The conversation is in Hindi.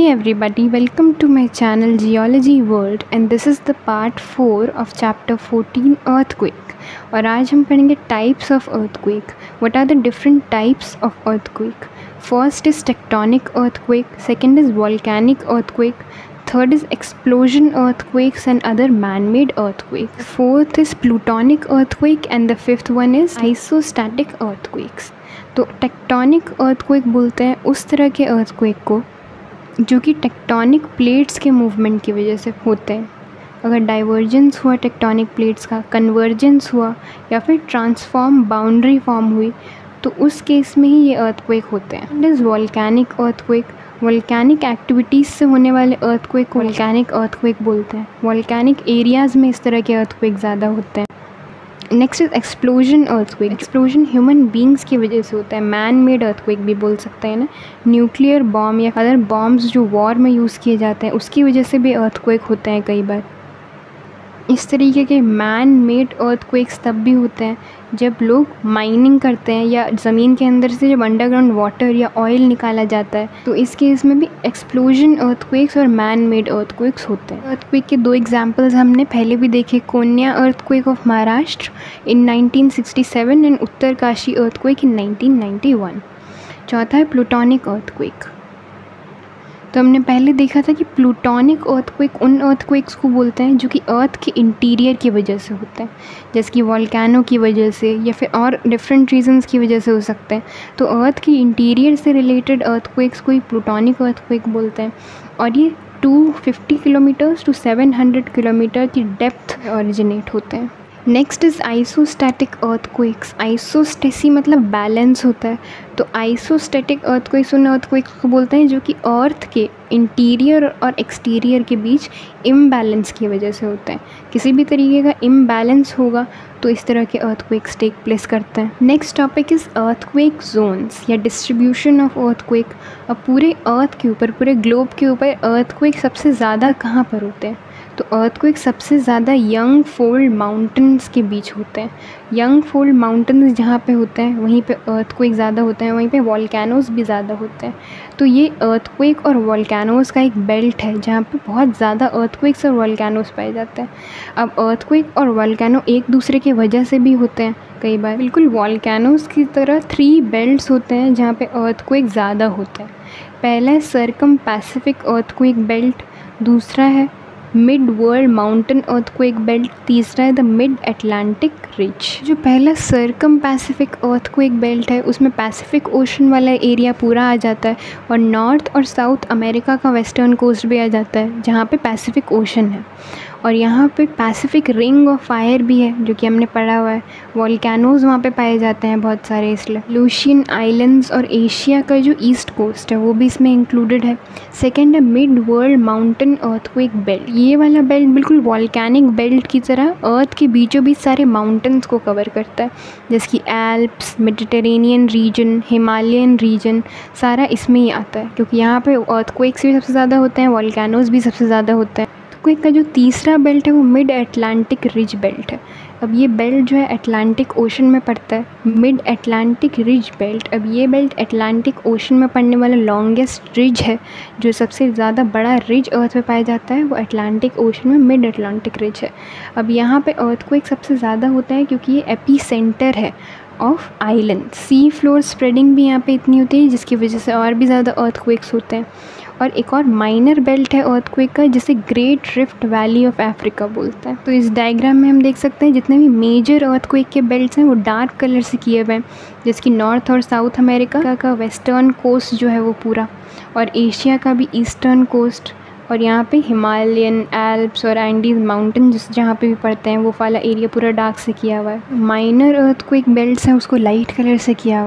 everybody, welcome to my channel Geology World and this is the part 4 of chapter 14 earthquake. और आज हम पढ़ेंगे types of earthquake. What are the different types of earthquake? First is tectonic earthquake, second is volcanic earthquake, third is explosion earthquakes and other man-made earthquakes. Fourth is plutonic earthquake and the fifth one is isostatic earthquakes. तो टेक्टोनिक अर्थक्वेक बोलते हैं उस तरह के अर्थक्वेक को जो कि टेक्टोनिक प्लेट्स के मूवमेंट की वजह से होते हैं. अगर डाइवर्जेंस हुआ टेक्टोनिक प्लेट्स का, कन्वर्जेंस हुआ या फिर ट्रांसफॉर्म बाउंड्री फॉर्म हुई तो उस केस में ही ये अर्थक्वेक होते हैं. It is volcanic earthquake. Volcanic activities से होने वाले अर्थक्वेक को वॉल्केनिक अर्थक्वेक बोलते हैं. वॉल्केनिक एरियाज़ में इस तरह के अर्थक्वेक ज़्यादा होते हैं. Next is explosion earthquake. Explosion human beings की वजह से होता है. मैन मेड अर्थक्वेक भी बोल सकते हैं ना. न्यूक्लियर बॉम्ब या अदर बॉम्ब्स जो वॉर में यूज़ किए जाते हैं उसकी वजह से भी अर्थक्वेक होते हैं कई बार. इस तरीके के मैन मेड अर्थक्वेक्स तब भी होते हैं जब लोग माइनिंग करते हैं या ज़मीन के अंदर से जब अंडरग्राउंड वाटर या ऑयल निकाला जाता है तो इस केस में भी एक्सप्लोजन अर्थक्वेक्स और मैन मेड अर्थक्वेक्स होते हैं. अर्थक्वेक के दो एग्जांपल्स हमने पहले भी देखे. Koyna earthquake of Maharashtra in 1967 and Uttarkashi earthquake in 1991. चौथा है प्लूटोनिक अर्थक्वेक. तो हमने पहले देखा था कि प्लूटोनिक अर्थक्वेक उन अर्थक्वेक्स को बोलते हैं जो कि अर्थ के इंटीरियर की वजह से होते हैं, जैसे कि वॉल्केनो की वजह से या फिर और डिफरेंट रीजंस की वजह से हो सकते हैं. तो अर्थ की इंटीरियर से रिलेटेड अर्थक्वेक्स को ही प्लूटोनिक अर्थक्वेक बोलते हैं. और ये 250 किलोमीटर्स टू 700 किलोमीटर की डेप्थ ओरिजिनेट होते हैं. Next is isostatic earthquakes. Isostasy मतलब बैलेंस होता है. तो आइसोस्टैटिक अर्थक्वेक्स उन अर्थक्वेक्स को बोलते हैं जो कि अर्थ के इंटीरियर और एक्सटीरियर के बीच इम्बैलेंस की वजह से होते हैं. किसी भी तरीके का इम्बैलेंस होगा तो इस तरह के अर्थक्वेक्स टेक प्लेस करते हैं. Next topic is earthquake zones या डिस्ट्रीब्यूशन ऑफ अर्थक्वेक. अब पूरे अर्थ के ऊपर, पूरे ग्लोब के ऊपर अर्थक्वेक सबसे ज़्यादा कहाँ पर होते हैं? तो अर्थक्वेक सबसे ज़्यादा यंग फोल्ड माउंटेन्स के बीच होते हैं. यंग फोल्ड माउंटेन्स जहाँ पे होते हैं वहीं पे अर्थक्वेक ज़्यादा होते हैं, वहीं पे वॉल्केनोज़ भी ज़्यादा होते हैं. तो ये अर्थक्वेक और वॉल्केनोज़ का एक बेल्ट है जहाँ पे बहुत ज़्यादा अर्थक्वेक्स और वॉल्केनोज़ पाए जाते हैं. अब अर्थक्वेक और वॉल्केनो एक दूसरे की वजह से भी होते हैं कई बार. बिल्कुल वॉल्केनोज़ की तरह 3 बेल्ट्स होते हैं जहाँ पे अर्थक्वेक ज़्यादा होते हैं. पहला है सर्कम पैसिफिक अर्थक्वेक बेल्ट, दूसरा है mid world mountain earthquake belt, तीसरा है द मिड अटलांटिक रिज. जो पहला सर्कम पैसिफिक अर्थक्वेक बेल्ट है उसमें पैसिफिक ओशन वाला एरिया पूरा आ जाता है और नॉर्थ और साउथ अमेरिका का वेस्टर्न कोस्ट भी आ जाता है जहाँ पे पैसिफिक ओशन है. और यहाँ पे पैसिफिक रिंग ऑफ फायर भी है जो कि हमने पढ़ा हुआ है. वॉल्केनोज़ वहाँ पे पाए जाते हैं बहुत सारे. इसलिए लूशियन आइलैंड्स और एशिया का जो ईस्ट कोस्ट है वो भी इसमें इंक्लूडेड है. सेकेंड है mid world mountain earthquake belt. ये वाला बेल्ट बिल्कुल वॉल्केनिक बेल्ट की तरह अर्थ के बीचों बीच सारे माउंटेन्स को कवर करता है, जैसे कि Alps, Mediterranean region, Himalayan region, सारा इसमें ही आता है क्योंकि यहाँ पे अर्थक्वेक्स भी सबसे ज़्यादा होते हैं, वॉल्केनोज़ भी सबसे ज़्यादा होते हैं. अर्थक्वेक का जो तीसरा बेल्ट है वो मिड अटलांटिक रिज बेल्ट है. अब ये बेल्ट जो है अटलांटिक ओशन में पड़ता है. मिड अटलांटिक रिज बेल्ट, अब ये बेल्ट अटलांटिक ओशन में पड़ने वाला लॉन्गेस्ट रिज है. जो सबसे ज़्यादा बड़ा रिज अर्थ में पाया जाता है वो अटलांटिक ओशन में मिड अटलांटिक रिज है. अब यहाँ पे अर्थक्वेक सबसे ज़्यादा होता है क्योंकि ये एपी सेंटर है of island. Sea floor spreading भी यहाँ पे इतनी होती है जिसकी वजह से और भी ज़्यादा अर्थक्वेक्स होते हैं. और एक और माइनर बेल्ट है अर्थक्वेक का जिसे great rift valley of Africa बोलते हैं. तो इस डायग्राम में हम देख सकते हैं जितने भी मेजर अर्थक्वेक के बेल्ट्स हैं वो डार्क कलर से किए हुए हैं, जैसे कि नॉर्थ और साउथ अमेरिका का वेस्टर्न कोस्ट जो है वो पूरा, और एशिया का भी ईस्टर्न कोस्ट, और यहाँ पे हिमालयन, एल्प्स और एंडीज माउंटेन जहाँ पे भी पड़ते हैं वो वाला एरिया पूरा डार्क से किया हुआ है. माइनर अर्थक्वेक बेल्ट्स हैं उसको लाइट कलर से किया हुआ है.